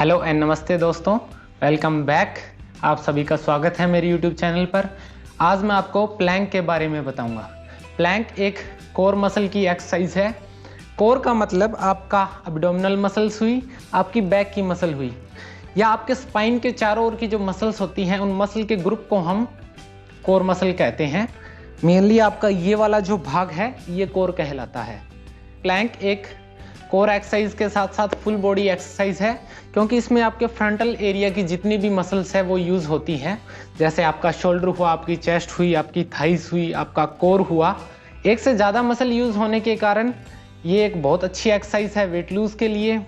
Hello and नमस्ते दोस्तों, welcome back. आप सभी का स्वागत है मेरे यूट्यूब चैनल पर। आज मैं आपको प्लैंक के बारे में बताऊंगा। प्लैंक एक कोर मसल की एक्सरसाइज है। कोर का मतलब आपका एब्डोमिनल मसल्स हुई, आपकी बैक की मसल हुई, या आपके स्पाइन के चारों ओर की जो मसल्स होती हैं उन मसल के ग्रुप को हम कोर मसल कहते हैं। मेनली आपका ये वाला जो भाग है ये कोर कहलाता है। प्लैंक एक कोर एक्सरसाइज के साथ साथ फुल बॉडी एक्सरसाइज है, क्योंकि इसमें आपके फ्रंटल एरिया की जितनी भी मसल्स है वो यूज़ होती हैं। जैसे आपका शोल्डर हुआ, आपकी चेस्ट हुई, आपकी थाइस हुई, आपका कोर हुआ। एक से ज़्यादा मसल यूज़ होने के कारण ये एक बहुत अच्छी एक्सरसाइज है। वेट लूज के लिए,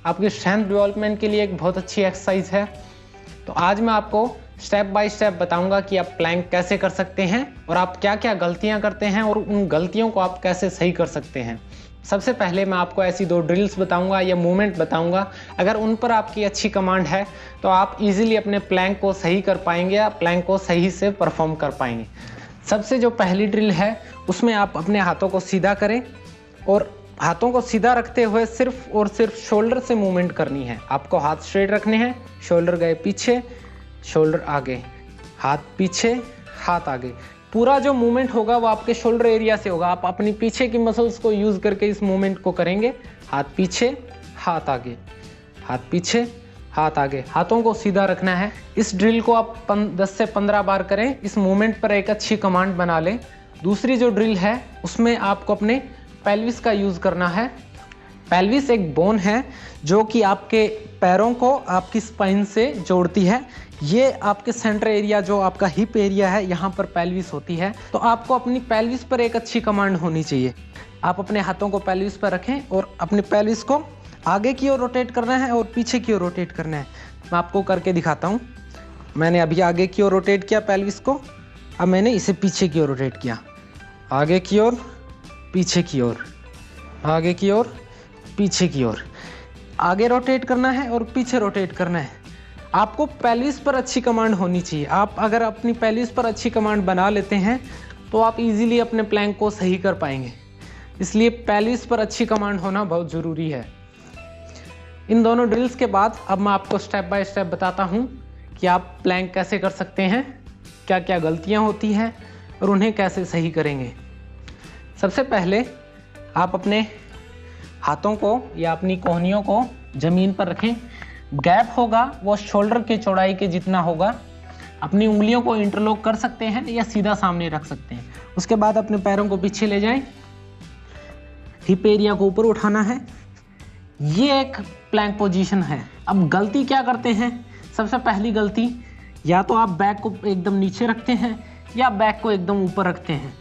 आपके स्ट्रेंथ डेवलपमेंट के लिए एक बहुत अच्छी एक्सरसाइज है। तो आज मैं आपको स्टेप बाय स्टेप बताऊंगा कि आप प्लैंक कैसे कर सकते हैं और आप क्या क्या गलतियां करते हैं और उन गलतियों को आप कैसे सही कर सकते हैं। सबसे पहले मैं आपको ऐसी दो ड्रिल्स बताऊंगा या मूवमेंट बताऊंगा। अगर उन पर आपकी अच्छी कमांड है तो आप इजीली अपने प्लैंक को सही कर पाएंगे या प्लैंक को सही से परफॉर्म कर पाएंगे। सबसे जो पहली ड्रिल है उसमें आप अपने हाथों को सीधा करें और हाथों को सीधा रखते हुए सिर्फ और सिर्फ शोल्डर से मूवमेंट करनी है। आपको हाथ स्ट्रेट रखने हैं, शोल्डर गए पीछे, शोल्डर आगे, हाथ पीछे, हाथ आगे। पूरा जो मूवमेंट होगा वो आपके शोल्डर एरिया से होगा। आप अपनी पीछे की मसल्स को यूज करके इस मूवमेंट को करेंगे। हाथ पीछे, हाथ आगे, हाथ पीछे, हाथ आगे। हाथों को सीधा रखना है। इस ड्रिल को आप 10 से 15 बार करें। इस मूवमेंट पर एक अच्छी कमांड बना लें। दूसरी जो ड्रिल है उसमें आपको अपने पेल्विस का यूज करना है। पेल्विस एक बोन है जो कि आपके पैरों को आपकी स्पाइन से जोड़ती है। ये आपके सेंटर एरिया जो आपका हिप एरिया है यहाँ पर पेल्विस होती है। तो आपको अपनी पेल्विस पर एक अच्छी कमांड होनी चाहिए। आप अपने हाथों को पेल्विस पर रखें और अपनी पेल्विस को आगे की ओर रोटेट करना है और पीछे की ओर रोटेट करना है। मैं आपको करके दिखाता हूँ। मैंने अभी आगे की ओर रोटेट किया पेल्विस को, अब मैंने इसे पीछे की ओर रोटेट किया। आगे की ओर, पीछे की ओर, आगे की ओर, पीछे की ओर। आगे रोटेट करना है और पीछे रोटेट करना है। आपको पेल्विस पर अच्छी कमांड होनी चाहिए। आप अगर अपनी पेल्विस पर अच्छी कमांड बना लेते हैं तो आप इजीली अपने प्लैंक को सही कर पाएंगे। इसलिए पेल्विस पर अच्छी कमांड होना बहुत ज़रूरी है। इन दोनों ड्रिल्स के बाद अब मैं आपको स्टेप बाय स्टेप बताता हूँ कि आप प्लैंक कैसे कर सकते हैं, क्या क्या गलतियाँ होती हैं और उन्हें कैसे सही करेंगे। सबसे पहले आप अपने हाथों को या अपनी कोहनियों को ज़मीन पर रखें। गैप होगा वो शोल्डर के चौड़ाई के जितना होगा। अपनी उंगलियों को इंटरलॉक कर सकते हैं या सीधा सामने रख सकते हैं। उसके बाद अपने पैरों को पीछे ले जाएं, हिप एरिया को ऊपर उठाना है। ये एक प्लैंक पोजीशन है। अब गलती क्या करते हैं? सबसे पहली गलती, या तो आप बैक को एकदम नीचे रखते हैं या बैक को एकदम ऊपर रखते हैं।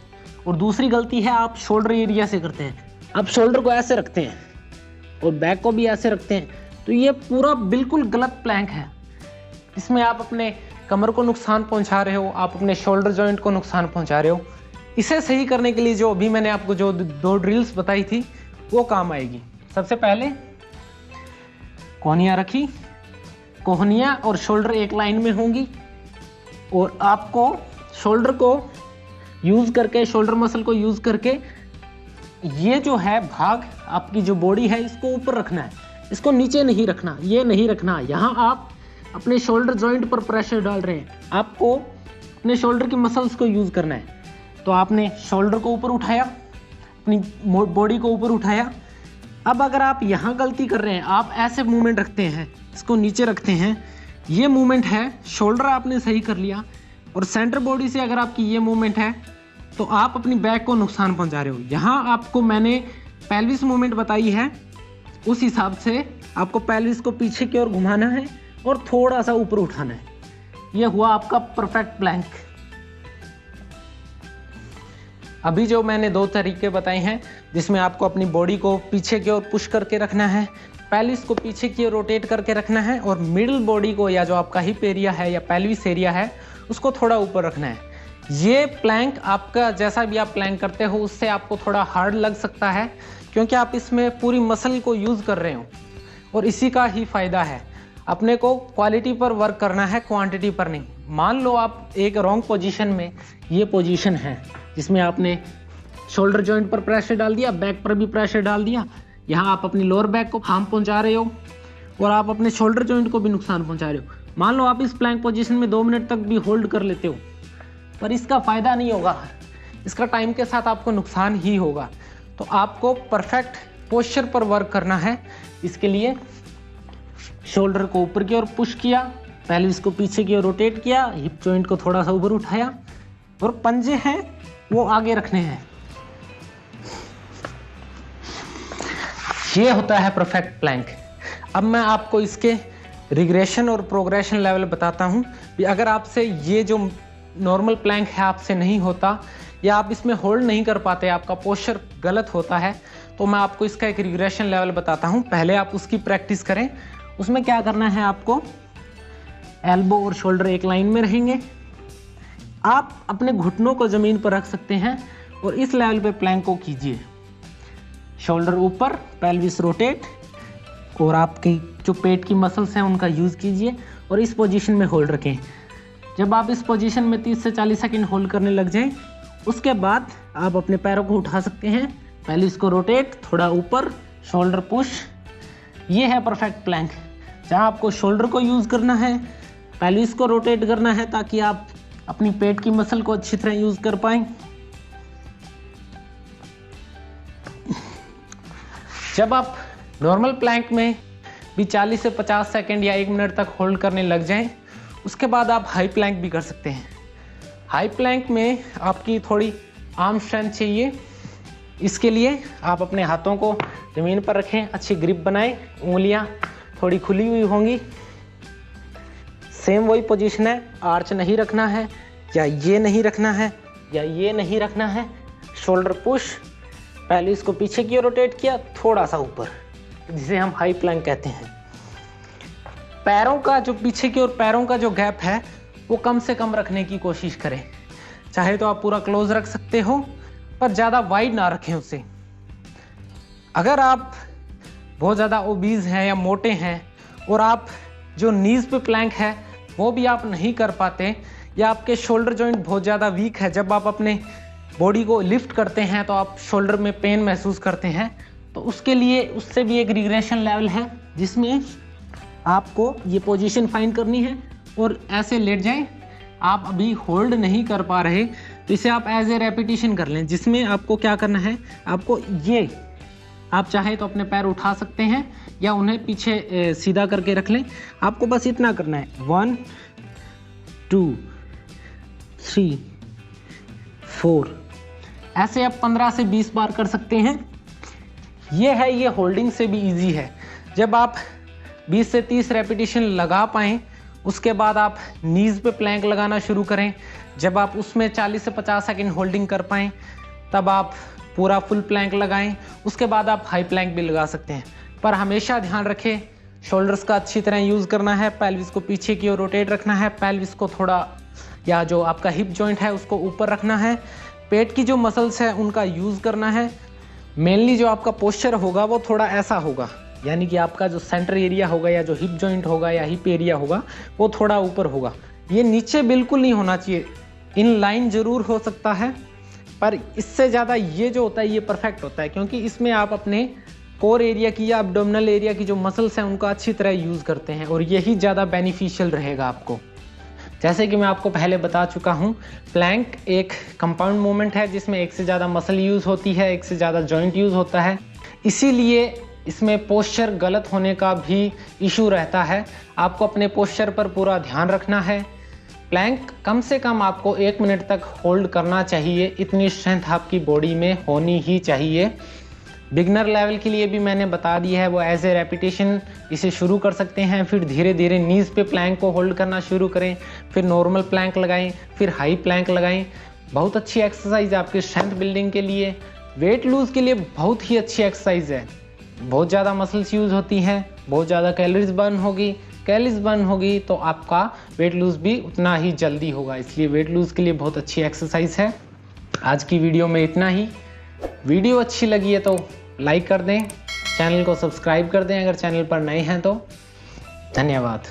और दूसरी गलती है आप शोल्डर एरिया से करते हैं। आप शोल्डर को ऐसे रखते हैं और बैक को भी ऐसे रखते हैं। तो ये पूरा बिल्कुल गलत प्लैंक है। इसमें आप अपने कमर को नुकसान पहुंचा रहे हो, आप अपने शोल्डर जॉइंट को नुकसान पहुंचा रहे हो। इसे सही करने के लिए जो अभी मैंने आपको जो दो ड्रिल्स बताई थी वो काम आएगी। सबसे पहले कोहनियाँ रखी, कोहनियाँ और शोल्डर एक लाइन में होंगी और आपको शोल्डर को यूज़ करके, शोल्डर मसल को यूज़ करके ये जो है भाग आपकी जो बॉडी है इसको ऊपर रखना है। इसको नीचे नहीं रखना, ये नहीं रखना। यहाँ आप अपने शोल्डर जॉइंट पर प्रेशर डाल रहे हैं। आपको अपने शोल्डर की मसल्स को यूज़ करना है। तो आपने शोल्डर को ऊपर उठाया, अपनी बॉडी को ऊपर उठाया। अब अगर आप यहाँ गलती कर रहे हैं, आप ऐसे मूवमेंट रखते हैं, इसको नीचे रखते हैं, ये मूवमेंट है, शोल्डर आपने सही कर लिया और सेंटर बॉडी से अगर आपकी ये मूवमेंट है तो आप अपनी बैक को नुकसान पहुँचा रहे हो। यहाँ आपको मैंने पेल्विस मूवमेंट बताई है, उस हिसाब से आपको पेल्विस को पीछे की ओर घुमाना है और थोड़ा सा ऊपर उठाना है। यह हुआ आपका परफेक्ट प्लैंक। अभी जो मैंने दो तरीके बताए हैं जिसमें आपको अपनी बॉडी को पीछे की ओर पुश करके रखना है, पेल्विस को पीछे की ओर रोटेट करके रखना है और मिडिल बॉडी को या जो आपका हिप एरिया है या पेल्विस एरिया है उसको थोड़ा ऊपर रखना है। ये प्लैंक आपका जैसा भी आप प्लैंक करते हो उससे आपको थोड़ा हार्ड लग सकता है, क्योंकि आप इसमें पूरी मसल को यूज़ कर रहे हो और इसी का ही फ़ायदा है। अपने को क्वालिटी पर वर्क करना है, क्वांटिटी पर नहीं। मान लो आप एक रॉन्ग पोजीशन में, ये पोजीशन है जिसमें आपने शोल्डर जॉइंट पर प्रेशर डाल दिया, बैक पर भी प्रेशर डाल दिया, यहाँ आप अपनी लोअर बैक को हार्म पहुँचा रहे हो और आप अपने शोल्डर जॉइंट को भी नुकसान पहुंचा रहे हो। मान लो आप इस प्लैंक पोजीशन में 2 मिनट तक भी होल्ड कर लेते हो, पर इसका फ़ायदा नहीं होगा, इसका टाइम के साथ आपको नुकसान ही होगा। तो आपको परफेक्ट पोस्चर पर वर्क करना है। इसके लिए शोल्डर को ऊपर की ओर पुश किया, पेल्विस को पीछे की ओर रोटेट किया, हिप जॉइंट को थोड़ा सा ऊपर उठाया और पंजे हैं वो आगे रखने हैं। ये होता है परफेक्ट प्लैंक। अब मैं आपको इसके रिग्रेशन और प्रोग्रेशन लेवल बताता हूँ कि अगर आपसे ये जो नॉर्मल प्लैंक है आपसे नहीं होता या आप इसमें होल्ड नहीं कर पाते, आपका पोस्चर गलत होता है, तो मैं आपको इसका एक रिग्रेशन लेवल बताता हूँ। पहले आप उसकी प्रैक्टिस करें। उसमें क्या करना है, आपको एल्बो और शोल्डर एक लाइन में रहेंगे। आप अपने घुटनों को ज़मीन पर रख सकते हैं और इस लेवल पे प्लैंक को कीजिए। शोल्डर ऊपर, पेल्विस रोटेट और आपकी जो पेट की मसल्स हैं उनका यूज़ कीजिए और इस पोजीशन में होल्ड रखें। जब आप इस पोजीशन में 30 से 40 सेकंड होल्ड करने लग जाएं, उसके बाद आप अपने पैरों को उठा सकते हैं, पेल्विस को रोटेट, थोड़ा ऊपर, शोल्डर पुश। ये है परफेक्ट प्लैंक, जहाँ आपको शोल्डर को यूज़ करना है, पेल्विस को रोटेट करना है ताकि आप अपनी पेट की मसल को अच्छी तरह यूज़ कर पाएँ। जब आप नॉर्मल प्लैंक में भी 40 से 50 सेकंड या 1 मिनट तक होल्ड करने लग जाएं, उसके बाद आप हाई प्लैंक भी कर सकते हैं। हाई प्लैंक में आपकी थोड़ी आर्म स्ट्रेंथ चाहिए। इसके लिए आप अपने हाथों को ज़मीन पर रखें, अच्छी ग्रिप बनाएं, उंगलियां थोड़ी खुली हुई होंगी। सेम वही पोजीशन है, आर्च नहीं रखना है या ये नहीं रखना है या ये नहीं रखना है। शोल्डर पुश, पेल्विस को पीछे की ओर रोटेट किया, थोड़ा सा ऊपर, जिसे हम हाई प्लैंक कहते हैं। पैरों का जो पीछे की ओर पैरों का जो गैप है वो कम से कम रखने की कोशिश करें। चाहे तो आप पूरा क्लोज रख सकते हो, पर ज़्यादा वाइड ना रखें उसे। अगर आप बहुत ज़्यादा ओबीज हैं या मोटे हैं और आप जो नीज पे प्लैंक है वो भी आप नहीं कर पाते, या आपके शोल्डर जॉइंट बहुत ज़्यादा वीक है, जब आप अपने बॉडी को लिफ्ट करते हैं तो आप शोल्डर में पेन महसूस करते हैं, तो उसके लिए उससे भी एक रिग्रेशन लेवल है जिसमें आपको ये पोजीशन फाइंड करनी है और ऐसे लेट जाएं। आप अभी होल्ड नहीं कर पा रहे तो इसे आप एज ए रेपिटेशन कर लें, जिसमें आपको क्या करना है, आपको ये, आप चाहे तो अपने पैर उठा सकते हैं या उन्हें पीछे सीधा करके रख लें। आपको बस इतना करना है, 1 2 3 4, ऐसे आप 15 से 20 बार कर सकते हैं। ये होल्डिंग से भी इजी है। जब आप 20 से 30 रेपिटेशन लगा पाएँ, उसके बाद आप नीज पे प्लैंक लगाना शुरू करें। जब आप उसमें 40 से 50 सेकंड होल्डिंग कर पाएँ, तब आप पूरा फुल प्लैंक लगाएं। उसके बाद आप हाई प्लैंक भी लगा सकते हैं, पर हमेशा ध्यान रखें शोल्डर्स का अच्छी तरह यूज़ करना है, पेल्विस को पीछे की ओर रोटेट रखना है, पेल्विस को थोड़ा, या जो आपका हिप जॉइंट है उसको ऊपर रखना है, पेट की जो मसल्स है उनका यूज़ करना है। मेनली जो आपका पोस्चर होगा वो थोड़ा ऐसा होगा, यानी कि आपका जो सेंटर एरिया होगा या जो हिप जॉइंट होगा या हिप एरिया होगा वो थोड़ा ऊपर होगा। ये नीचे बिल्कुल नहीं होना चाहिए, इन लाइन ज़रूर हो सकता है, पर इससे ज़्यादा ये जो होता है ये परफेक्ट होता है, क्योंकि इसमें आप अपने कोर एरिया की या एब्डोमिनल एरिया की जो मसल्स हैं उनका अच्छी तरह यूज़ करते हैं और यही ज़्यादा बेनिफिशियल रहेगा आपको। जैसे कि मैं आपको पहले बता चुका हूँ, प्लैंक एक कंपाउंड मूवमेंट है जिसमें एक से ज़्यादा मसल यूज़ होती है, एक से ज़्यादा जॉइंट यूज़ होता है, इसीलिए इसमें पोस्चर गलत होने का भी इशू रहता है। आपको अपने पोस्चर पर पूरा ध्यान रखना है। प्लैंक कम से कम आपको 1 मिनट तक होल्ड करना चाहिए, इतनी स्ट्रेंथ आपकी बॉडी में होनी ही चाहिए। बिगनर लेवल के लिए भी मैंने बता दिया है, वो एज ए रेपिटेशन इसे शुरू कर सकते हैं, फिर धीरे धीरे नीज पे प्लैंक को होल्ड करना शुरू करें, फिर नॉर्मल प्लैंक लगाएं, फिर हाई प्लैंक लगाएं। बहुत अच्छी एक्सरसाइज है आपकी स्ट्रेंथ बिल्डिंग के लिए, वेट लूज़ के लिए बहुत ही अच्छी एक्सरसाइज है। बहुत ज़्यादा मसल्स यूज़ होती हैं, बहुत ज़्यादा कैलोरीज बर्न होगी तो आपका वेट लूज़ भी उतना ही जल्दी होगा, इसलिए वेट लूज़ के लिए बहुत अच्छी एक्सरसाइज है। आज की वीडियो में इतना ही। वीडियो अच्छी लगी है तो लाइक कर दें, चैनल को सब्सक्राइब कर दें अगर चैनल पर नए हैं तो। धन्यवाद।